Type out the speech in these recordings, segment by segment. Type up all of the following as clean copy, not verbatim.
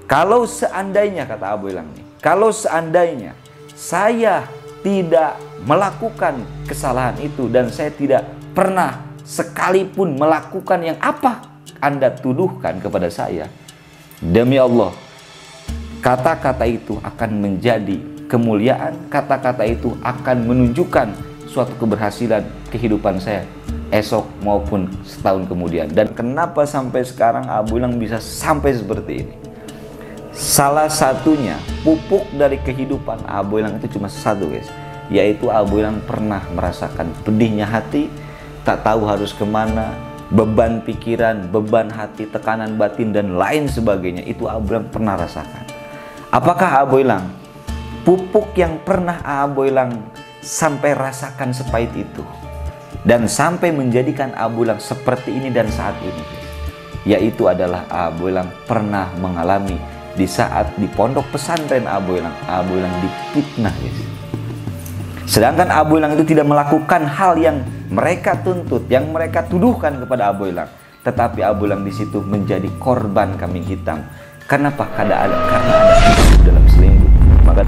Kalau seandainya, kata Abu Ilang nih, kalau seandainya saya tidak melakukan kesalahan itu dan saya tidak pernah sekalipun melakukan yang apa Anda tuduhkan kepada saya, demi Allah, kata-kata itu akan menjadi kemuliaan, kata-kata itu akan menunjukkan suatu keberhasilan kehidupan saya esok maupun setahun kemudian. Dan kenapa sampai sekarang Abu Ilang bisa sampai seperti ini? Salah satunya, pupuk dari kehidupan Abu Ilang itu cuma satu, guys, yaitu Abu Ilang pernah merasakan pedihnya hati, tak tahu harus kemana, beban pikiran, beban hati, tekanan batin, dan lain sebagainya. Itu Abu Ilang pernah rasakan. Apakah Abu Ilang, pupuk yang pernah Abu Ilang sampai rasakan sepahit itu dan sampai menjadikan Abu Ilang seperti ini dan saat ini, yaitu adalah Abu Ilang pernah mengalami di saat di pondok pesantren Abu Ilang difitnah, guys. Sedangkan Abu Ilang itu tidak melakukan hal yang mereka tuntut, yang mereka tuduhkan kepada Abu Ilang, tetapi Abu Ilang di situ menjadi korban kambing hitam. Kenapa? Karena ada tisu dalam selimut. Maka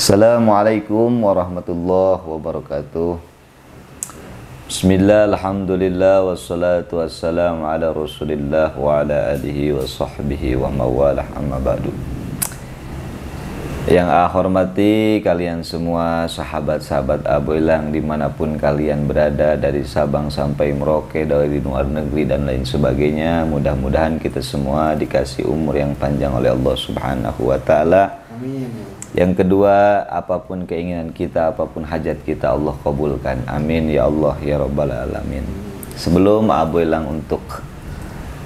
Assalamualaikum warahmatullahi wabarakatuh. Bismillah, alhamdulillah, wassalatu wassalamu ala rasulillah wa ala alihi wa sahbihi wa mawalah, amma ba'du. Yang saya hormati kalian semua, sahabat-sahabat Abu Ilang dimanapun kalian berada, dari Sabang sampai Merauke, dari luar negeri dan lain sebagainya. Mudah-mudahan kita semua dikasih umur yang panjang oleh Allah subhanahu wa ta'ala. Amin. Yang kedua, apapun keinginan kita, apapun hajat kita, Allah kabulkan. Amin ya Allah ya Rabbal Alamin. Sebelum Abu Ilang untuk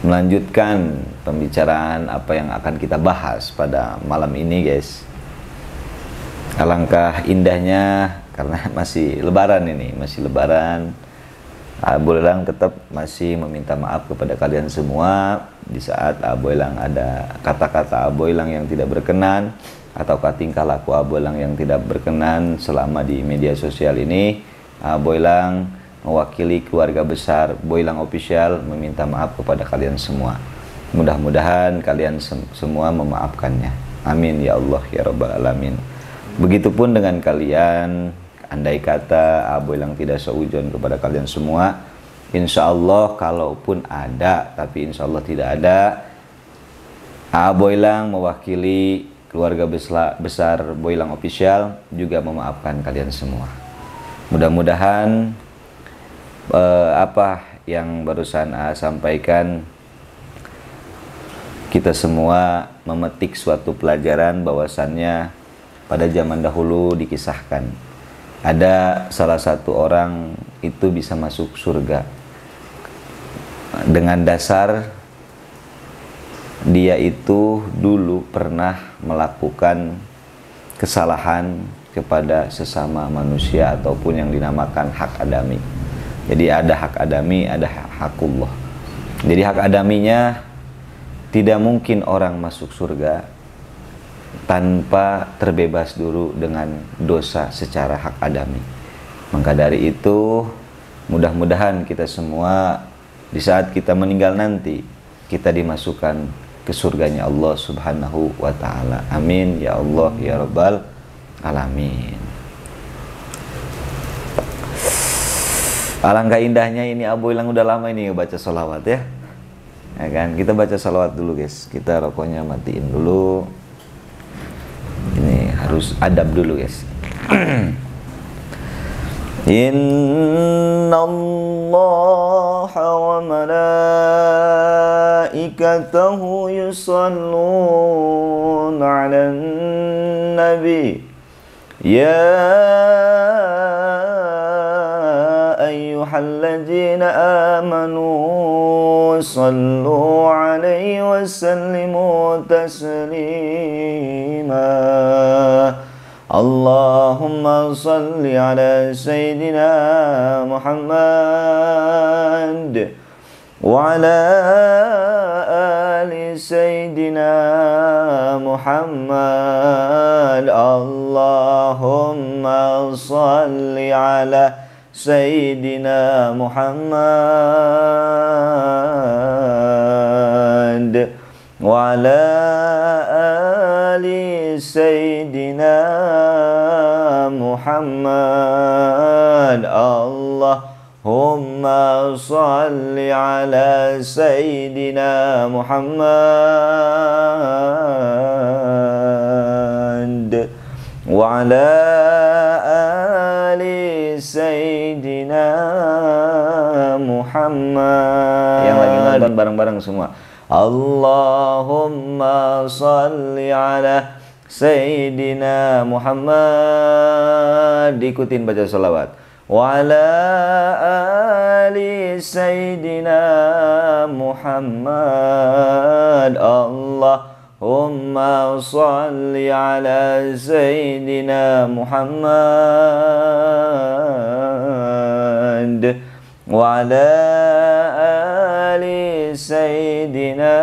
melanjutkan pembicaraan apa yang akan kita bahas pada malam ini, guys, alangkah indahnya karena masih lebaran ini, masih lebaran, Abu Ilang tetap masih meminta maaf kepada kalian semua di saat Abu Ilang ada kata-kata Abu Ilang yang tidak berkenan ataukah tingkah laku Abu Ilang yang tidak berkenan selama di media sosial ini. Abu Ilang mewakili keluarga besar Boylang Official meminta maaf kepada kalian semua. Mudah-mudahan kalian semua memaafkannya. Amin ya Allah ya Rabbal Alamin. Begitupun dengan kalian, andai kata Abu Ilang tidak seujon kepada kalian semua, insya Allah kalaupun ada, tapi insya Allah tidak ada, Abu Ilang mewakili keluarga besar Boylang Official juga memaafkan kalian semua. Mudah-mudahan apa yang barusan sampaikan, kita semua memetik suatu pelajaran bahwasannya pada zaman dahulu dikisahkan ada salah satu orang itu bisa masuk surga dengan dasar dia itu dulu pernah melakukan kesalahan kepada sesama manusia ataupun yang dinamakan hak adami. Jadi ada hak adami, ada hakullah. Jadi hak adaminya, tidak mungkin orang masuk surga tanpa terbebas dulu dengan dosa secara hak adami. Maka dari itu, mudah-mudahan kita semua di saat kita meninggal nanti, kita dimasukkan ke surganya Allah subhanahu wa ta'ala. Amin ya Allah ya Rabbal Alamin. Alangkah indahnya ini Abu Ilang udah lama ini baca sholawat ya. Ya kan, kita baca sholawat dulu, guys. Kita rokoknya matiin dulu. Ini harus adab dulu, guys. Inna Allaha wa malaikatahu yusalluna 'alan nabi ya ayyuhalladzina amanu sallu 'alaihi wa sallimu taslima. Allahumma salli ala Sayyidina Muhammad wa ala Muhammad. Allahumma salli ala Sayyidina Muhammad wa ala ali Sayyidina Muhammad. Allahumma salli ala Sayyidina Muhammad wa ala ali Sayyidina Muhammad. Yang lagi nonton bareng-bareng semua. Allahumma salli ala Sayyidina Muhammad. Diikutin baca salawat. Wa ala ali Sayyidina Muhammad. Allahumma salli ala Sayyidina Muhammad wa ala ali Sayyidina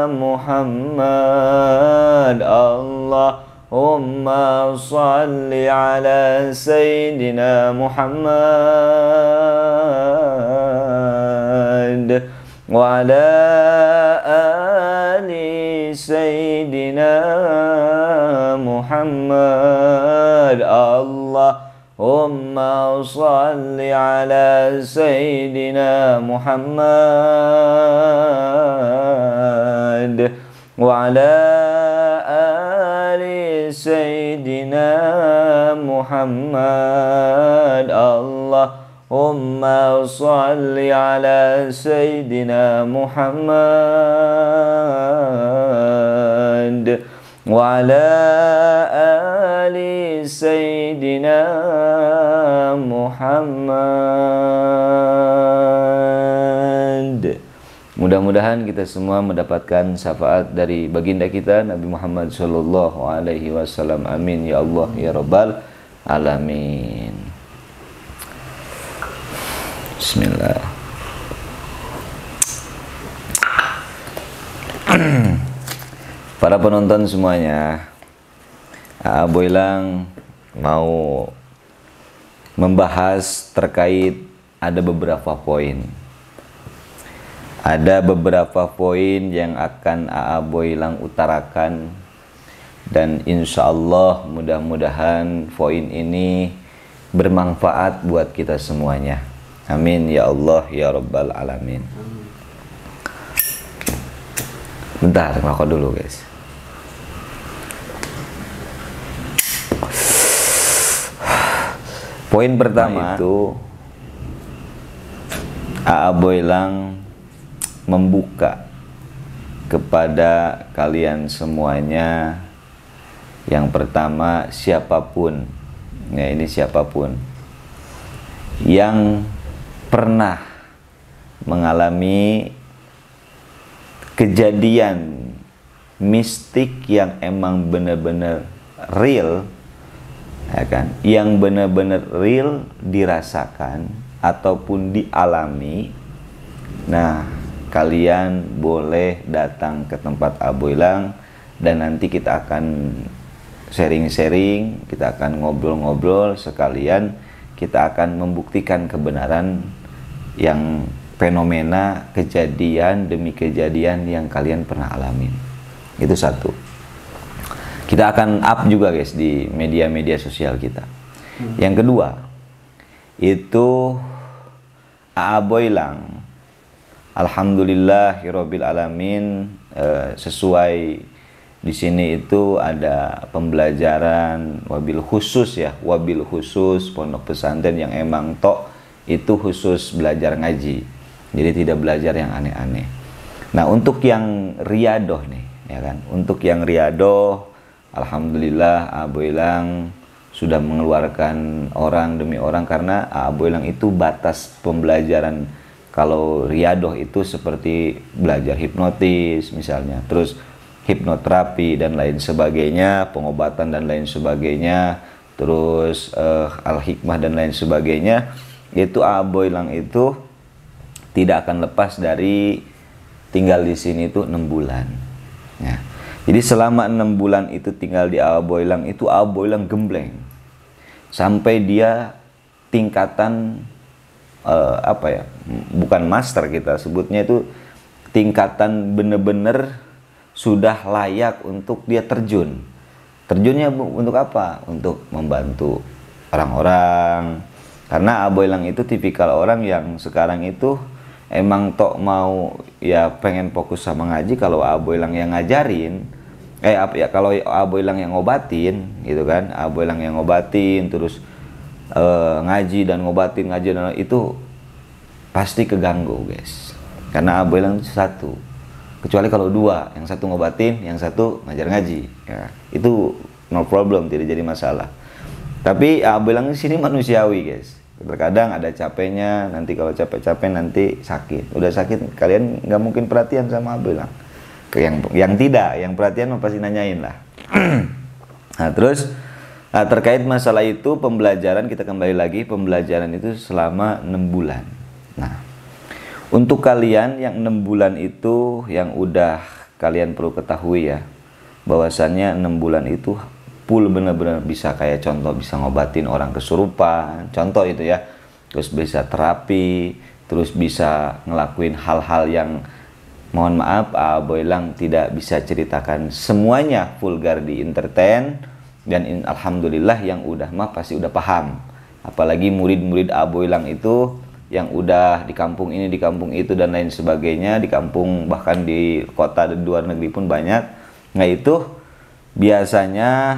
Muhammad. Allahumma salli ala Sayyidina Muhammad wa ala ali Sayyidina Muhammad. Allahumma salli ala Sayyidina Muhammad wa ala ali Sayyidina Muhammad. Allahumma salli ala Sayyidina Muhammad wa ala ali Sayyidina Muhammad. Mudah-mudahan kita semua mendapatkan syafaat dari baginda kita Nabi Muhammad sallallahu alaihi wasallam. Amin ya Allah ya rabbal alamin. Bismillah. Para penonton semuanya, Boylang mau membahas terkait ada beberapa poin. Ada beberapa poin yang akan Boylang utarakan, dan insya Allah mudah-mudahan poin ini bermanfaat buat kita semuanya. Amin ya Allah ya rabbal alamin. Bentar, ngerokok dulu guys. Poin pertama itu Boylang membuka kepada kalian semuanya. Yang pertama, siapapun, ya ini siapapun yang pernah mengalami kejadian mistik yang emang benar-benar real, ya kan, yang benar-benar real dirasakan ataupun dialami, nah kalian boleh datang ke tempat Boylang dan nanti kita akan sharing-sharing, kita akan ngobrol-ngobrol, sekalian kita akan membuktikan kebenaran yang fenomena kejadian demi kejadian yang kalian pernah alamin. Itu satu. Kita akan up juga guys di media-media sosial kita. Yang kedua, itu Boylang alhamdulillahirabbil alamin, sesuai di sini itu ada pembelajaran wabil khusus ya, wabil khusus pondok pesantren yang emang itu khusus belajar ngaji. Jadi tidak belajar yang aneh-aneh. Nah, untuk yang riadoh nih, ya kan? Untuk yang riadoh, alhamdulillah Boylang sudah mengeluarkan orang demi orang, karena Boylang itu batas pembelajaran. Kalau riadoh itu seperti belajar hipnotis misalnya, terus hipnoterapi dan lain sebagainya, pengobatan dan lain sebagainya, terus al-hikmah dan lain sebagainya. Itu Boylang itu tidak akan lepas dari tinggal di sini itu 6 bulan. Ya. Jadi selama 6 bulan itu tinggal di Aboilang, itu Aboilang gembleng sampai dia tingkatan bukan master kita sebutnya, itu tingkatan bener-bener sudah layak untuk dia terjun. Terjunnya untuk apa? Untuk membantu orang-orang. Karena Aboilang itu tipikal orang yang sekarang itu emang tok mau ya pengen fokus sama ngaji. Kalau Aboilang yang ngajarin, kalau Aboilang yang ngobatin gitu kan, Aboilang yang ngobatin terus ngaji dan ngobatin, ngaji dan itu pasti keganggu guys. Karena Aboilang itu satu, kecuali kalau dua, yang satu ngobatin, yang satu ngajar ngaji ya, itu no problem, tidak jadi masalah. Tapi Aboilang di sini manusiawi guys, terkadang ada capeknya, nanti kalau capek-capek nanti sakit, udah sakit kalian nggak mungkin perhatian sama Aboilang. Yang tidak, yang perhatian pasti nanyain lah. Nah terus terkait masalah itu pembelajaran, kita kembali lagi, pembelajaran itu selama 6 bulan. Nah untuk kalian yang 6 bulan itu yang udah kalian perlu ketahui ya, bahwasannya 6 bulan itu full bener-bener bisa kayak contoh, bisa ngobatin orang kesurupan, contoh itu ya, terus bisa terapi, terus bisa ngelakuin hal-hal yang mohon maaf Aboilang tidak bisa ceritakan semuanya vulgar di entertain, dan alhamdulillah yang udah mah pasti udah paham. Apalagi murid-murid Aboilang itu yang udah di kampung ini, di kampung itu dan lain sebagainya, di kampung bahkan di kota di luar negeri pun banyak. Nah itu biasanya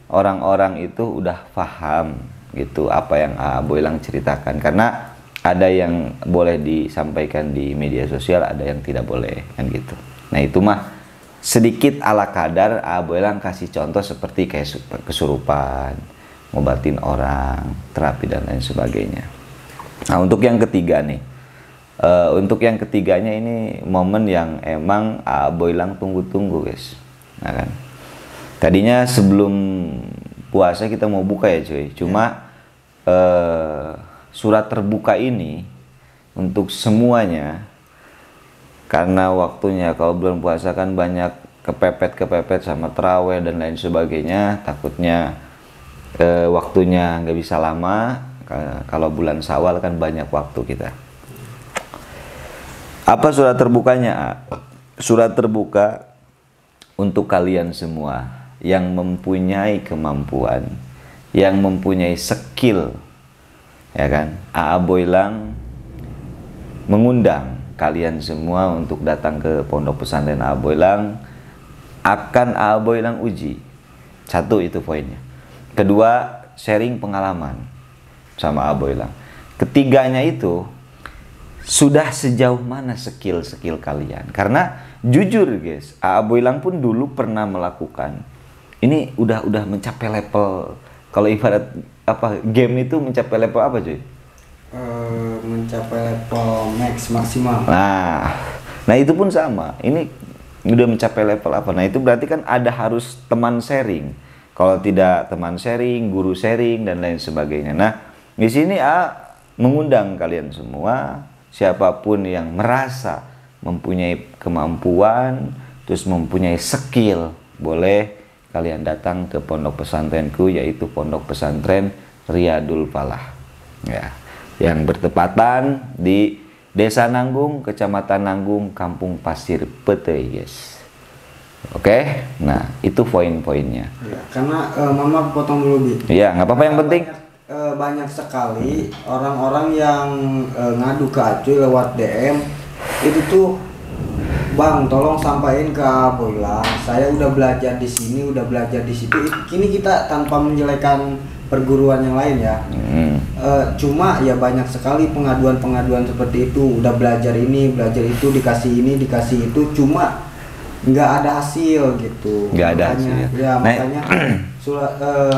orang-orang itu udah paham gitu apa yang Aboilang ceritakan, karena ada yang boleh disampaikan di media sosial, ada yang tidak boleh kan gitu. Nah itu mah sedikit ala kadar Aboilang kasih contoh seperti kayak kesurupan, ngobatin orang, terapi dan lain sebagainya. Nah untuk yang ketiga nih, untuk yang ketiganya ini momen yang emang Aboilang tunggu-tunggu guys. Nah kan, tadinya sebelum puasa kita mau buka ya cuy, cuma surat terbuka ini untuk semuanya, karena waktunya kalau bulan puasa kan banyak kepepet sama terawih dan lain sebagainya, takutnya waktunya nggak bisa lama. Kalau bulan Syawal kan banyak waktu kita. Apa surat terbukanya? Surat terbuka untuk kalian semua yang mempunyai kemampuan, yang mempunyai skill, ya kan? Aboilang mengundang kalian semua untuk datang ke pondok pesantren Aboilang. Akan Aboilang uji. Satu itu poinnya. Kedua, sharing pengalaman sama Aboilang. Ketiganya itu sudah sejauh mana skill kalian. Karena jujur guys, Aboilang pun dulu pernah melakukan. Ini udah mencapai level, kalau ibarat apa game itu mencapai level apa cuy? Mencapai level maksimal. Nah itu pun sama. Ini udah mencapai level apa? Nah itu berarti kan ada harus teman sharing. Kalau tidak teman sharing, guru sharing dan lain sebagainya. Nah di sini mengundang kalian semua, siapapun yang merasa mempunyai kemampuan, terus mempunyai skill, boleh kalian datang ke pondok pesantrenku, yaitu Pondok Pesantren Riyadul Falah ya, yang bertepatan di Desa Nanggung, Kecamatan Nanggung, Kampung Pasir Petei guys. Oke, nah itu poin-poinnya ya, karena mama potong dulu Bi. Iya nggak apa-apa, yang penting banyak sekali orang-orang yang ngadu ke Acuy lewat DM itu tuh, Bang tolong sampaikan ke Aboilang, saya udah belajar di sini, udah belajar di situ. Kini kita tanpa menjelekan perguruan yang lain ya, cuma ya banyak sekali pengaduan-pengaduan seperti itu. Udah belajar ini, belajar itu, dikasih itu, cuma nggak ada hasil gitu. Nggak ada hasil ya, makanya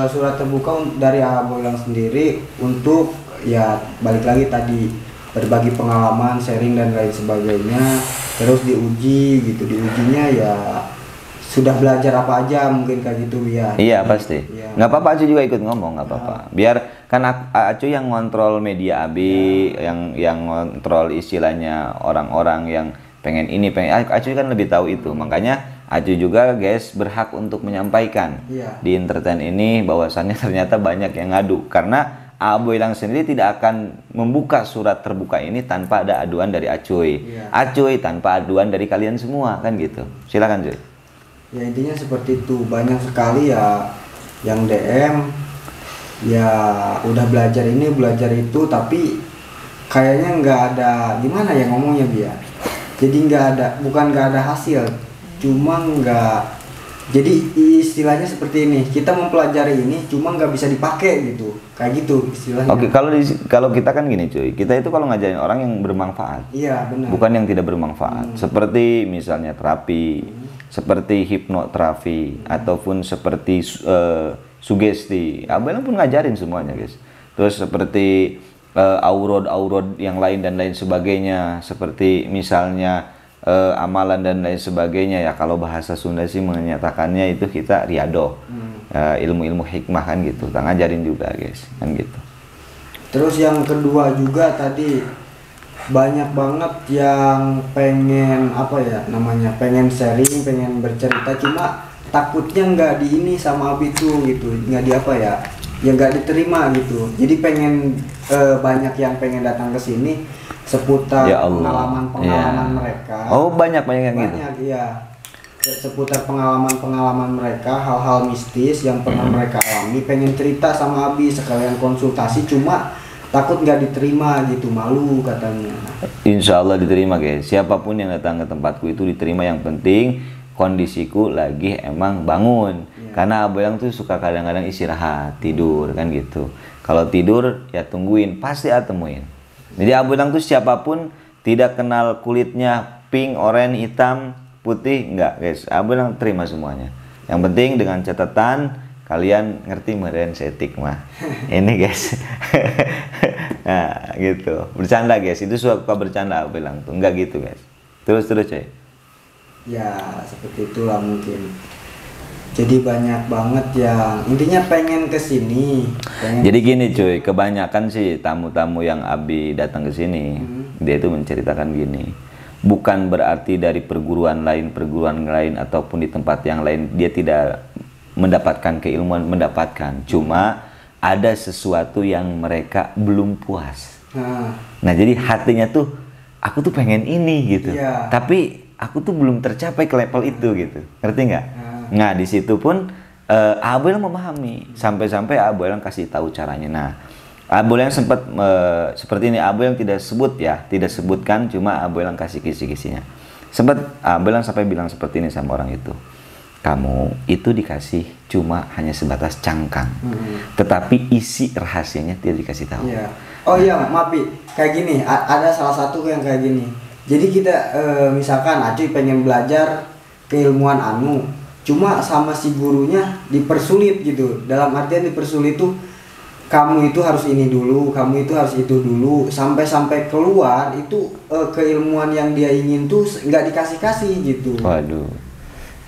surat terbuka dari Aboilang sendiri untuk ya balik lagi tadi, berbagi pengalaman, sharing dan lain sebagainya, terus diuji gitu. Diujinya ya sudah belajar apa aja mungkin kayak gitu ya. Iya pasti ya. Nggak apa-apa, Acu juga ikut ngomong, nggak apa-apa ya. Biar kan Acu yang ngontrol media Abi ya. yang ngontrol istilahnya orang-orang yang pengen ini pengen, Acu kan lebih tahu itu, makanya Acu juga guys berhak untuk menyampaikan Iya. di entertain ini bahwasannya ternyata banyak yang ngadu, karena Abu Ilang sendiri tidak akan membuka surat terbuka ini tanpa ada aduan dari Acuy. Iya. Acuy tanpa aduan dari kalian semua kan gitu. Silakan Cuy. Ya intinya seperti itu, banyak sekali ya yang DM ya udah belajar ini belajar itu tapi kayaknya nggak ada, gimana ya ngomongnya biar, jadi nggak ada, bukan nggak ada hasil, cuma nggak, jadi istilahnya seperti ini, kita mempelajari ini cuma nggak bisa dipakai gitu, kayak gitu istilahnya. Oke, kalau kita kan gini cuy, kita itu kalau ngajarin orang yang bermanfaat, Iya benar, bukan yang tidak bermanfaat. Seperti misalnya terapi, seperti hipnoterapi, ataupun seperti sugesti. Abang pun ngajarin semuanya guys. Terus seperti aurod yang lain dan lain sebagainya, seperti misalnya amalan dan lain sebagainya ya. Kalau bahasa Sunda sih menyatakannya itu kita riado, ilmu-ilmu hikmah kan gitu. Kita ngajarin juga guys, kan gitu. Terus yang kedua juga tadi banyak banget yang pengen apa ya namanya, pengen sharing, pengen bercerita, cuma takutnya nggak di ini sama Abi tuh gitu, nggak di apa ya, yang nggak diterima gitu. Jadi pengen banyak yang pengen datang ke sini seputar Ya Allah. pengalaman-pengalaman Ya. mereka. Oh banyak yang gitu. Banyak iya, seputar pengalaman-pengalaman mereka, hal-hal mistis yang pernah mereka alami, pengen cerita sama Abi sekalian konsultasi, cuma takut nggak diterima gitu, malu katanya. Insya Allah diterima guys. Siapapun yang datang ke tempatku itu diterima. Yang penting kondisiku lagi emang bangun. Karena Abu Ilang tuh suka kadang-kadang istirahat, tidur kan gitu. Kalau tidur ya tungguin, pasti temuin. Jadi Abu Ilang tuh siapapun, tidak kenal kulitnya pink, oranye, hitam, putih, enggak guys. Abu Ilang terima semuanya. Yang penting dengan catatan kalian ngerti meren setik mah. Ini guys. Nah gitu, bercanda guys, itu suka bercanda Abu Ilang tuh, enggak gitu guys. Terus coy. Ya seperti itulah mungkin. Jadi banyak banget yang intinya pengen kesini. Jadi gini cuy, kebanyakan sih tamu-tamu yang Abi datang ke sini, dia itu menceritakan gini. Bukan berarti dari perguruan lain ataupun di tempat yang lain dia tidak mendapatkan keilmuan, mendapatkan. Cuma ada sesuatu yang mereka belum puas. Nah jadi hatinya tuh, aku tuh pengen ini gitu. Iya. Tapi aku tuh belum tercapai ke level itu gitu. Ngerti nggak? Nah di situ pun Abu Ilang memahami, sampai-sampai Abu Ilang kasih tahu caranya. Nah Abu Ilang sempat seperti ini, Abu Ilang tidak sebutkan, cuma Abu Ilang kasih kisi-kisinya. Sempat Abu Ilang sampai bilang seperti ini sama orang itu, kamu itu dikasih cuma hanya sebatas cangkang, tetapi isi rahasianya tidak dikasih tahu. Iya. Oh iya, maaf Bi. Kayak gini, ada salah satu yang kayak gini. Jadi kita misalkan Acuy pengen belajar keilmuan anu, cuma sama si gurunya dipersulit gitu. Dalam artian dipersulit tuh, kamu itu harus ini dulu, kamu itu harus itu dulu, sampai keluar itu keilmuan yang dia ingin tuh nggak dikasih gitu. Waduh,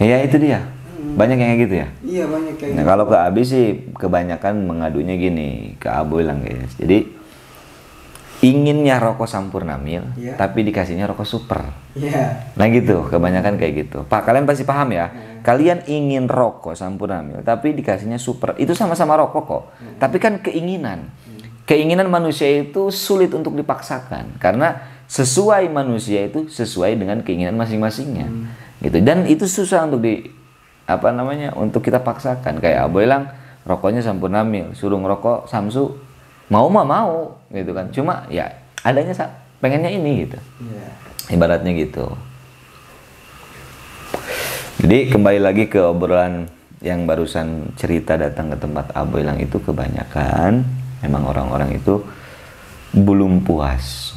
ya itu dia. Banyak yang kayak gitu ya. Iya banyak kayak Nah gitu. kalau ke Abi sih kebanyakan mengadunya gini ke Abu Ilang guys. Jadi inginnya rokok Sampurnamil, Iya. tapi dikasihnya rokok super. Iya. Nah gitu, kebanyakan kayak gitu. Pak, kalian pasti paham ya. Kalian ingin rokok Sampurnamil, tapi dikasihnya super. Itu sama-sama rokok kok. Tapi kan keinginan. Keinginan manusia itu sulit untuk dipaksakan, karena sesuai manusia itu sesuai dengan keinginan masing-masingnya. Gitu. Dan itu susah untuk untuk kita paksakan. Kayak Abu Ilang rokoknya Sampurnamil, suruh ngerokok Samsu, mau gitu kan. Cuma ya adanya pengennya ini gitu. Iya. Ibaratnya gitu. Jadi kembali lagi ke obrolan yang barusan cerita datang ke tempat Abu Ilang itu, kebanyakan memang orang-orang itu belum puas.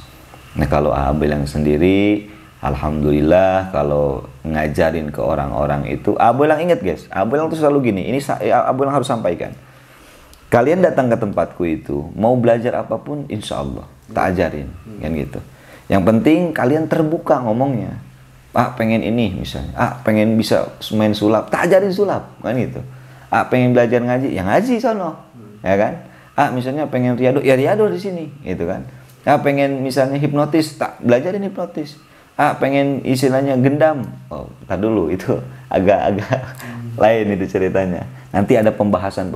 Nah kalau Abu Ilang sendiri, alhamdulillah kalau ngajarin ke orang-orang itu, Abu Ilang ingat guys, Abu Ilang tuh selalu gini, ini Abu Ilang harus sampaikan. Kalian datang ke tempatku itu, mau belajar apapun, insya Allah tak ajarin, kan gitu. Yang penting kalian terbuka ngomongnya. Pengen ini misalnya, pengen bisa main sulap, tak ajarin sulap, kan gitu. Pengen belajar ngaji, ya ngaji sono, ya kan. Misalnya pengen riado, ya riado di sini, gitu kan. Pengen misalnya hipnotis, tak belajarin hipnotis. Pengen istilahnya gendam, tak dulu itu agak lain itu ceritanya. Nanti ada pembahasan.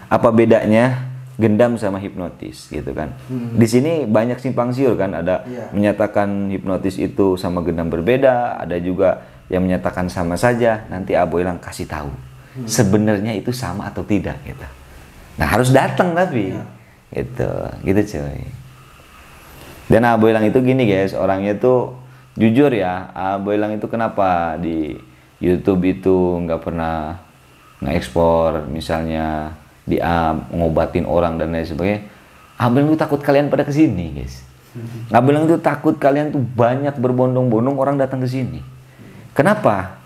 Apa bedanya gendam sama hipnotis gitu kan? Di sini banyak simpang siur kan, ada menyatakan hipnotis itu sama gendam berbeda, ada juga yang menyatakan sama saja. Nanti Aboylang kasih tahu sebenarnya itu sama atau tidak gitu. Nah, harus datang tapi gitu cuy. Dan Aboylang itu gini guys, orangnya tuh jujur ya. Aboylang itu kenapa di YouTube itu nggak pernah nge-ekspor misalnya ngobatin orang dan lain sebagainya. Aboylang itu takut kalian pada kesini guys. Aboylang itu takut kalian tuh banyak berbondong-bondong orang datang ke sini. Kenapa?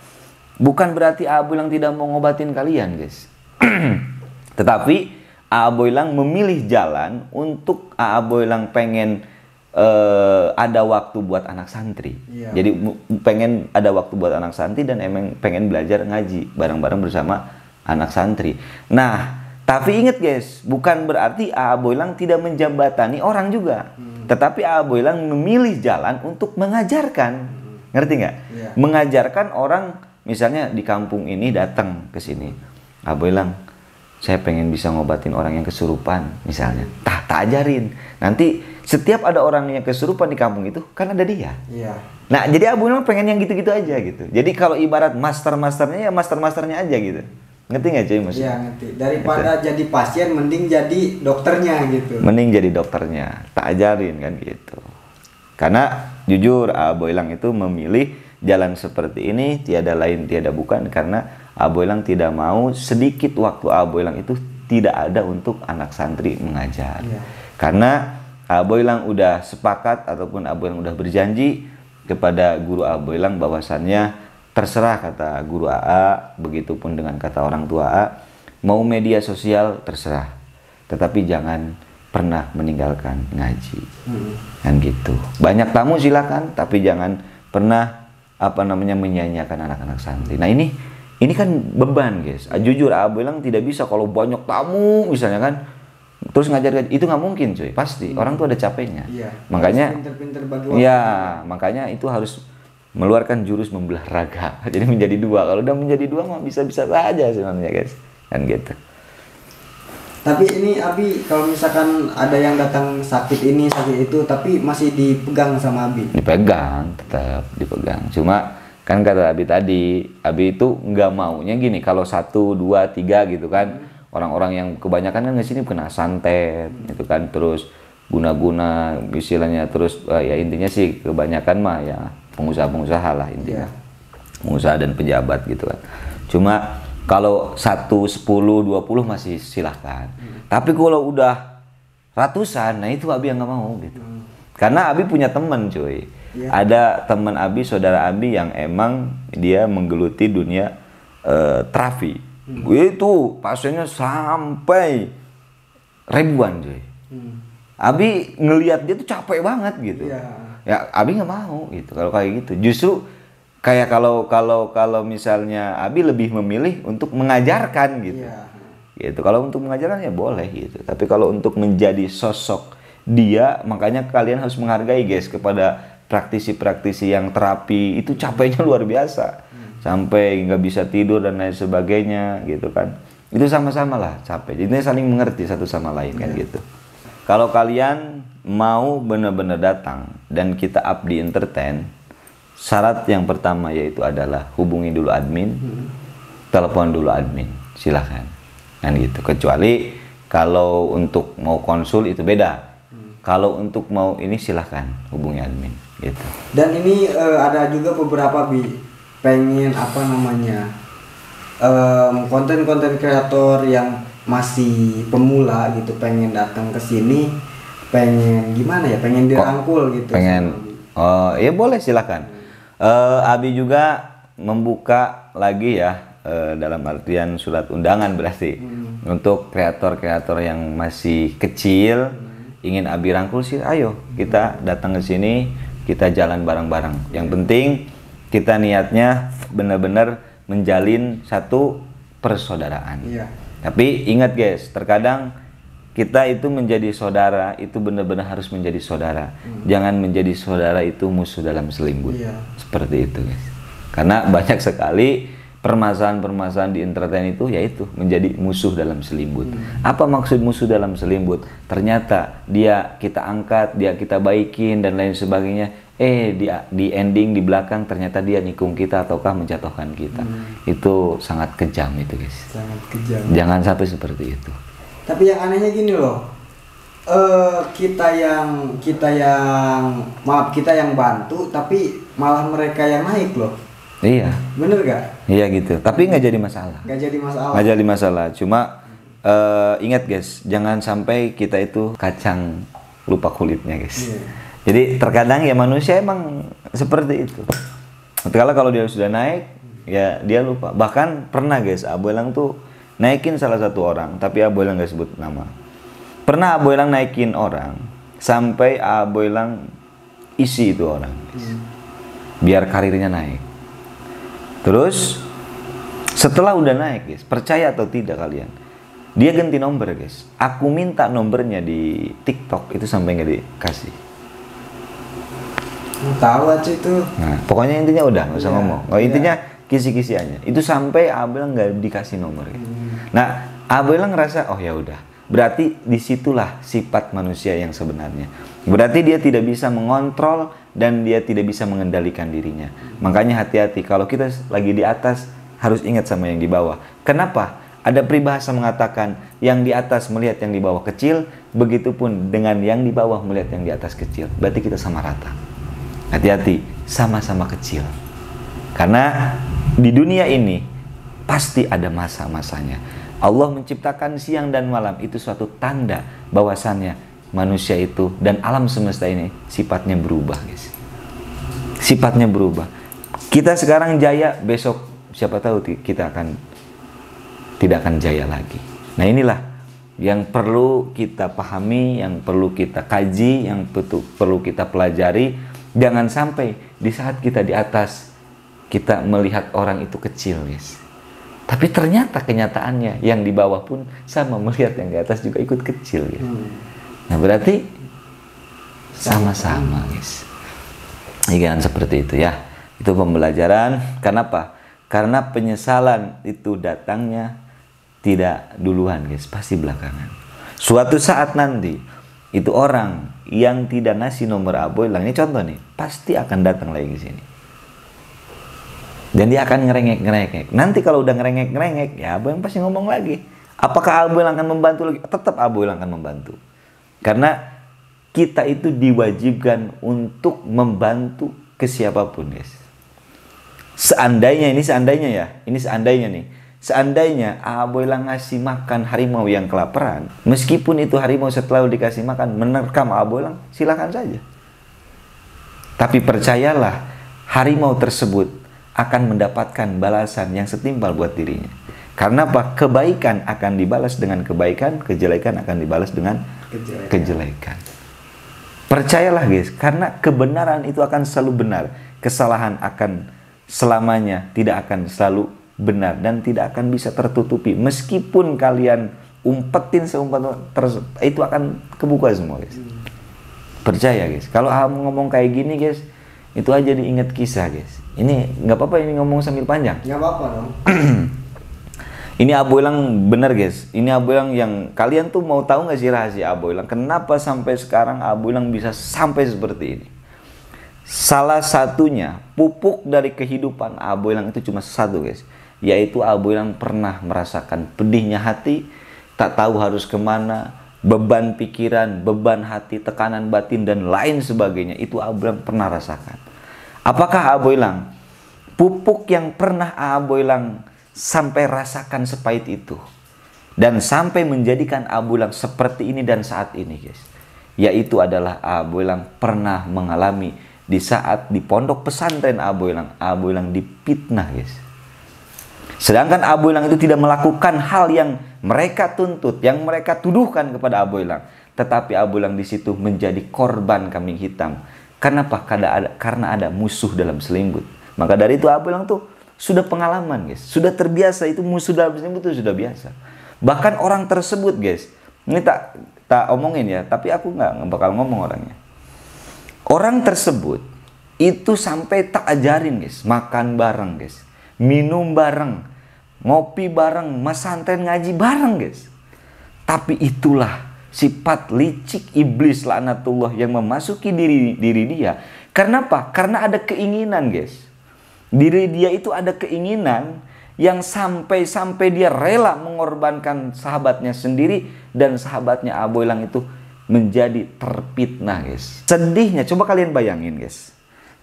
Bukan berarti Aboylang tidak mau ngobatin kalian guys. Tetapi Aboylang memilih jalan untuk Aboylang pengen ada waktu buat anak santri. Jadi pengen ada waktu buat anak santri dan emang pengen belajar ngaji bareng-bareng bersama anak santri. Nah, tapi ingat guys, bukan berarti Aboylang tidak menjembatani orang juga. Tetapi Aboylang memilih jalan untuk mengajarkan. Ngerti nggak? Mengajarkan orang, misalnya di kampung ini datang ke sini. Aboylang, saya pengen bisa ngobatin orang yang kesurupan misalnya. Tak ajarin. Nanti setiap ada orang yang kesurupan di kampung itu kan ada dia. Nah, jadi Aboylang pengen yang gitu-gitu aja gitu. Jadi kalau ibarat master-masternya ya master-masternya aja gitu. Ngerti nggak cuy maksudnya? Iya ngerti. Daripada jadi pasien, mending jadi dokternya gitu. Mending jadi dokternya, tak ajarin kan gitu. Karena jujur Aboylang itu memilih jalan seperti ini, tiada lain tiada bukan karena Aboylang tidak mau sedikit waktu Aboylang itu tidak ada untuk anak santri mengajar. Karena Aboylang udah sepakat ataupun Aboylang udah berjanji kepada guru Aboylang bahwasannya terserah kata guru AA, begitupun dengan kata orang tua AA, mau media sosial terserah, tetapi jangan pernah meninggalkan ngaji. Kan gitu. Banyak tamu silakan, tapi jangan pernah menyanyiakan anak-anak santri. Nah ini kan beban guys. Jujur Aboylang tidak bisa kalau banyak tamu misalnya kan, terus ngajar itu nggak mungkin cuy, pasti orang tuh ada capeknya. Makanya makanya itu harus meluarkan jurus membelah raga. Jadi menjadi dua. Kalau udah menjadi dua mah bisa-bisa saja sebenarnya guys. Kan gitu. Tapi ini Abi, kalau misalkan ada yang datang sakit ini sakit itu, tapi masih dipegang sama Abi? Dipegang, tetap dipegang. Cuma kan kata Abi tadi, Abi itu nggak maunya gini. Kalau 1, 2, 3 gitu kan, orang-orang yang kebanyakan kan kesini kena santet, gitu kan. Terus guna-guna istilahnya, terus ya intinya sih kebanyakan mah ya pengusaha-pengusaha lah intinya, pengusaha dan pejabat gitu kan. Cuma kalau 1, 10, 20 masih silahkan. Tapi kalau udah ratusan, nah itu Abi yang nggak mau gitu. Karena Abi punya teman cuy. Ada teman Abi, saudara Abi yang emang dia menggeluti dunia terapi. Itu pasiennya sampai ribuan cuy. Abi ngelihat dia tuh capek banget gitu. Ya Abi nggak mau gitu kalau kayak gitu. Justru kayak kalau misalnya Abi lebih memilih untuk mengajarkan gitu. Gitu. Kalau untuk mengajarkan ya boleh gitu. Tapi kalau untuk menjadi sosok dia, makanya kalian harus menghargai guys kepada praktisi-praktisi yang terapi itu capeknya luar biasa. Sampai nggak bisa tidur dan lain sebagainya gitu kan. Itu sama-sama lah capek. Jadi saling mengerti satu sama lain kan gitu. Kalau kalian mau benar-benar datang dan kita abdi entertain, syarat yang pertama yaitu adalah hubungi dulu admin, telepon dulu admin, silahkan. Kan gitu. Kecuali kalau untuk mau konsul itu beda. Kalau untuk mau ini silahkan hubungi admin gitu. Dan ini ada juga beberapa pengen konten-konten kreator yang masih pemula gitu, pengen datang ke sini, pengen gimana ya, pengen dirangkul gitu. Pengen, ya boleh silakan. Abi juga membuka lagi ya, dalam artian surat undangan berarti untuk kreator-kreator yang masih kecil ingin Abi rangkul sih, ayo kita datang ke sini, kita jalan bareng-bareng. Yang penting kita niatnya benar-benar menjalin satu persaudaraan. Tapi ingat guys, terkadang kita itu menjadi saudara itu benar-benar harus menjadi saudara. Jangan menjadi saudara itu musuh dalam selimut. Seperti itu guys. Karena banyak sekali permasalahan-permasalahan di entertain itu yaitu menjadi musuh dalam selimut. Apa maksud musuh dalam selimut? Ternyata dia kita angkat, dia kita baikin dan lain sebagainya. Di ending di belakang ternyata dia nikung kita ataukah menjatuhkan kita. Itu sangat kejam itu, guys. Sangat kejam. Jangan sampai seperti itu. Tapi yang anehnya gini loh. Kita yang bantu tapi malah mereka yang naik loh. Iya. Bener gak? Iya gitu. Tapi nggak jadi masalah. Nggak jadi masalah. Nggak jadi masalah. Cuma ingat guys, jangan sampai kita itu kacang lupa kulitnya guys. Jadi terkadang ya manusia emang seperti itu. Kalau dia sudah naik, ya dia lupa. Bahkan pernah guys, Abu Elang tuh naikin salah satu orang, tapi Abu Elang nggak sebut nama. Pernah Abu Elang naikin orang, sampai Abu Elang isi itu orang, guys. Biar karirnya naik. Terus setelah udah naik guys, percaya atau tidak kalian, dia ganti nomor guys. Aku minta nomornya di TikTok itu sampai nggak dikasih. Tahu aja itu. Nah, pokoknya intinya udah nggak usah ngomong. Intinya kisi-kisiannya. Itu sampai Abel nggak dikasih nomor. Gitu. Nah, Abel ngerasa oh ya udah. Berarti disitulah sifat manusia yang sebenarnya. Berarti dia tidak bisa mengontrol dan dia tidak bisa mengendalikan dirinya. Makanya hati-hati kalau kita lagi di atas harus ingat sama yang di bawah. Kenapa? Ada peribahasa mengatakan yang di atas melihat yang di bawah kecil, begitupun dengan yang di bawah melihat yang di atas kecil. Berarti kita sama rata. Hati-hati, sama-sama kecil. Karena di dunia ini pasti ada masa-masanya. Allah menciptakan siang dan malam, itu suatu tanda bahwasannya manusia itu dan alam semesta ini sifatnya berubah, guys. Sifatnya berubah. Kita sekarang jaya, besok siapa tahu kita tidak akan jaya lagi. Nah, inilah yang perlu kita pahami, yang perlu kita kaji, yang perlu kita pelajari. Jangan sampai di saat kita di atas kita melihat orang itu kecil, guys. Tapi ternyata kenyataannya yang di bawah pun sama melihat yang di atas juga ikut kecil, guys. Nah, berarti sama-sama, guys. Jangan seperti itu ya. Itu pembelajaran. Kenapa? Karena penyesalan itu datangnya tidak duluan, guys, pasti belakangan. Suatu saat nanti itu orang yang tidak ngasih nomor Abu Elang, ini contoh nih, pasti akan datang lagi ke sini. Dan dia akan ngerengek-ngerengek. Nanti kalau udah ngerengek-ngerengek, ya Abu Elang pasti ngomong lagi. Apakah Abu Elang akan membantu lagi? Tetap Abu Elang akan membantu. Karena kita itu diwajibkan untuk membantu ke siapapun, guys. Seandainya nih, seandainya Abu Elang ngasih makan harimau yang kelaparan, meskipun itu harimau setelah dikasih makan menerkam Abu Elang, silakan saja. Tapi percayalah, harimau tersebut akan mendapatkan balasan yang setimpal buat dirinya. Karena apa? Kebaikan akan dibalas dengan kebaikan, kejelekan akan dibalas dengan kejelekan. Percayalah, guys, karena kebenaran itu akan selalu benar, kesalahan akan selamanya tidak akan selalu benar dan tidak akan bisa tertutupi. Meskipun kalian umpetin itu akan kebuka semua, guys. Percaya, guys. Kalau ngomong kayak gini, guys, itu aja diingat kisah, guys. Ini nggak apa-apa ini ngomong sambil panjang. Nggak apa-apa dong. Ini Abu Elang bener, guys. Ini Abu Elang yang kalian tuh mau tahu nggak sih rahasia Abu Elang? Kenapa sampai sekarang Abu Elang bisa sampai seperti ini? Salah satunya, pupuk dari kehidupan Abu Elang itu cuma satu, guys. Yaitu Abu Elang pernah merasakan pedihnya hati, tak tahu harus kemana, beban pikiran, beban hati, tekanan batin, dan lain sebagainya. Itu Abu Elang pernah rasakan. Apakah Abu Elang, pupuk yang pernah Abu Elang sampai rasakan sepahit itu, dan sampai menjadikan Abu Elang seperti ini dan saat ini, guys? Yaitu adalah Abu Elang pernah mengalami di saat di pondok pesantren Abu Elang dipitnah, guys. Sedangkan Abu Elang itu tidak melakukan hal yang mereka tuntut, yang mereka tuduhkan kepada Abu Elang. Tetapi Abu Elang di situ menjadi korban kambing hitam. Kenapa? Karena ada musuh dalam selimut. Maka dari itu Abu Elang tuh sudah pengalaman, guys. Sudah terbiasa, itu musuh dalam selimut itu sudah biasa. Bahkan orang tersebut, guys, ini tak omongin ya, tapi aku nggak bakal ngomong orangnya. Orang tersebut itu sampai tak ajarin guys, makan bareng guys, minum bareng, ngopi bareng, pesantren ngaji bareng guys. Tapi itulah sifat licik iblis laknatullah yang memasuki diri dia. Karena apa? Karena ada keinginan guys. Diri dia itu ada keinginan yang sampai dia rela mengorbankan sahabatnya sendiri, dan sahabatnya Aboilang itu menjadi terfitnah guys. Sedihnya, coba kalian bayangin guys.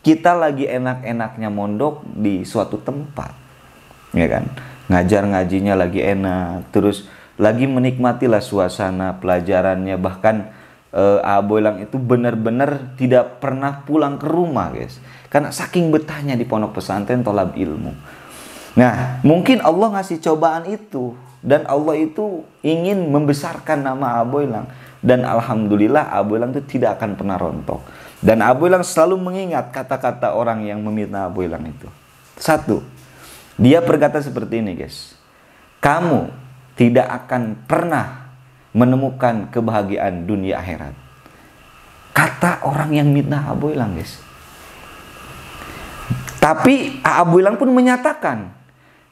Kita lagi enak-enaknya mondok di suatu tempat, ya kan? Ngajar ngajinya lagi enak, terus lagi menikmatilah suasana pelajarannya. Bahkan Aboilang itu benar-benar tidak pernah pulang ke rumah guys, karena saking betahnya di pondok pesantren tolab ilmu. Nah, mungkin Allah ngasih cobaan itu, dan Allah itu ingin membesarkan nama Aboilang. Dan alhamdulillah Aboilang itu tidak akan pernah rontok. Dan Aboilang selalu mengingat kata-kata orang yang memfitnah Aboilang itu. Satu, dia berkata seperti ini guys, kamu tidak akan pernah menemukan kebahagiaan dunia akhirat. Kata orang yang mitnah Aboilang guys. Tapi Aboilang pun menyatakan,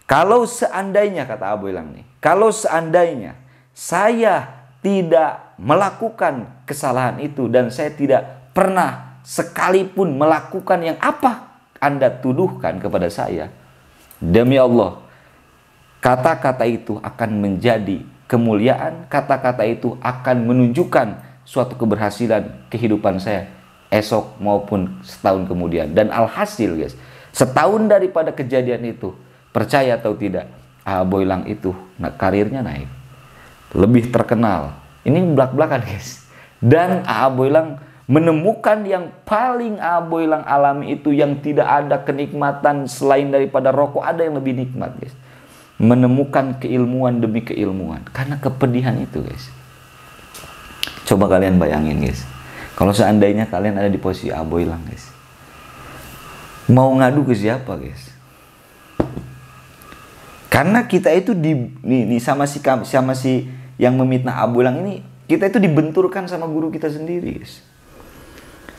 kalau seandainya, kata Aboilang nih, kalau seandainya saya tidak melakukan kesalahan itu, dan saya tidak pernah sekalipun melakukan yang apa Anda tuduhkan kepada saya, demi Allah, kata-kata itu akan menjadi kemuliaan, kata-kata itu akan menunjukkan suatu keberhasilan kehidupan saya esok maupun setahun kemudian. Dan alhasil guys, setahun daripada kejadian itu, percaya atau tidak, Aboilang itu karirnya naik, lebih terkenal. Ini belak-belakan guys. Dan Aboilang menemukan yang paling Aboilang alami itu, yang tidak ada kenikmatan selain daripada rokok, ada yang lebih nikmat guys. Menemukan keilmuan demi keilmuan karena kepedihan itu guys. Coba kalian bayangin guys, kalau seandainya kalian ada di posisi Aboilang guys, mau ngadu ke siapa guys? Karena kita itu sama si yang memfitnah Aboilang ini, kita itu dibenturkan sama guru kita sendiri guys.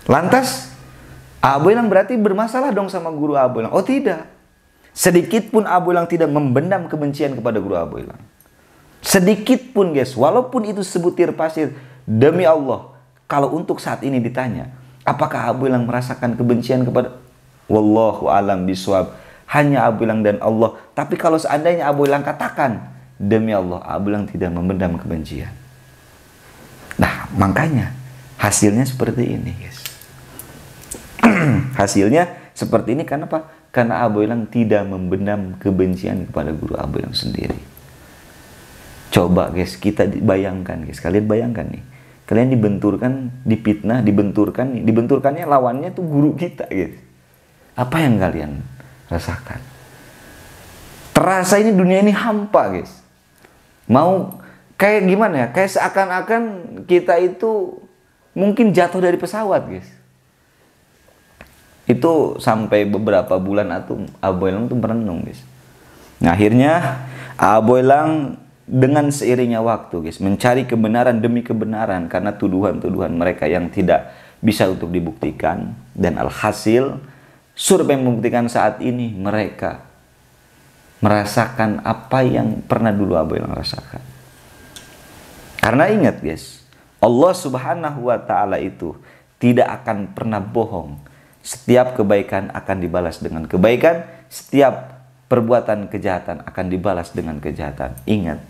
Lantas Aboilang berarti bermasalah dong sama guru Aboilang? Oh tidak. Sedikit pun Aboilang tidak membendam kebencian kepada guru Aboilang. Sedikit pun guys, walaupun itu sebutir pasir. Demi Allah, kalau untuk saat ini ditanya, apakah Aboilang merasakan kebencian kepada, wallahu alam biswab, hanya Aboilang dan Allah. Tapi kalau seandainya Aboilang katakan, demi Allah, Aboilang tidak membendam kebencian. Nah, makanya hasilnya seperti ini guys. Hasilnya seperti ini karena apa? Karena Aboilang tidak membendam kebencian kepada guru Aboilang sendiri. Coba guys, kita bayangkan guys, kalian bayangkan nih, kalian dibenturkan, difitnah, dibenturkannya lawannya tuh guru kita guys. Apa yang kalian rasakan? Terasa ini dunia ini hampa guys. Mau kayak gimana ya? Kayak seakan-akan kita itu mungkin jatuh dari pesawat guys. Itu sampai beberapa bulan Aboilang tuh merenung guys. Nah, akhirnya Aboilang dengan seiringnya waktu guys, mencari kebenaran demi kebenaran karena tuduhan-tuduhan mereka yang tidak bisa untuk dibuktikan. Dan alhasil survei membuktikan saat ini mereka merasakan apa yang pernah dulu Aboilang rasakan. Karena ingat guys, Allah Subhanahu wa ta'ala itu tidak akan pernah bohong. Setiap kebaikan akan dibalas dengan kebaikan, setiap perbuatan kejahatan akan dibalas dengan kejahatan. Ingat,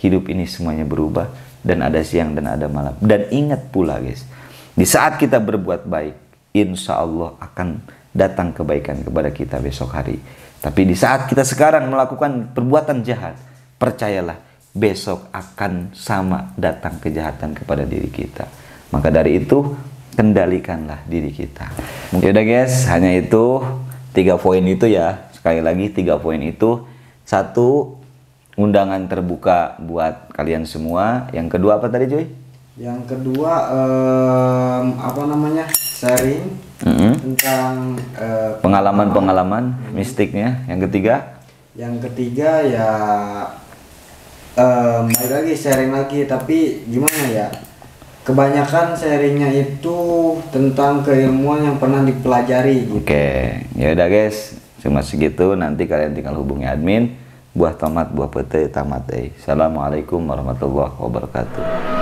hidup ini semuanya berubah, dan ada siang dan ada malam. Dan ingat pula guys, di saat kita berbuat baik, insya Allah akan datang kebaikan kepada kita besok hari. Tapi di saat kita sekarang melakukan perbuatan jahat, percayalah, besok akan sama datang kejahatan kepada diri kita. Maka dari itu, kendalikanlah diri kita. Yaudah guys, hanya itu 3 poin itu ya. Sekali lagi 3 poin itu. 1, undangan terbuka buat kalian semua. Yang kedua apa tadi cuy? Yang kedua sharing tentang pengalaman-pengalaman mistiknya. Yang ketiga? Yang ketiga ya balik lagi sharing lagi, tapi gimana ya? kebanyakan sharingnya itu tentang keilmuan yang pernah dipelajari gitu. Oke, ya udah guys, cuma segitu. Nanti kalian tinggal hubungi admin. Buah tomat, buah pete, tamat. Assalamualaikum warahmatullahi wabarakatuh.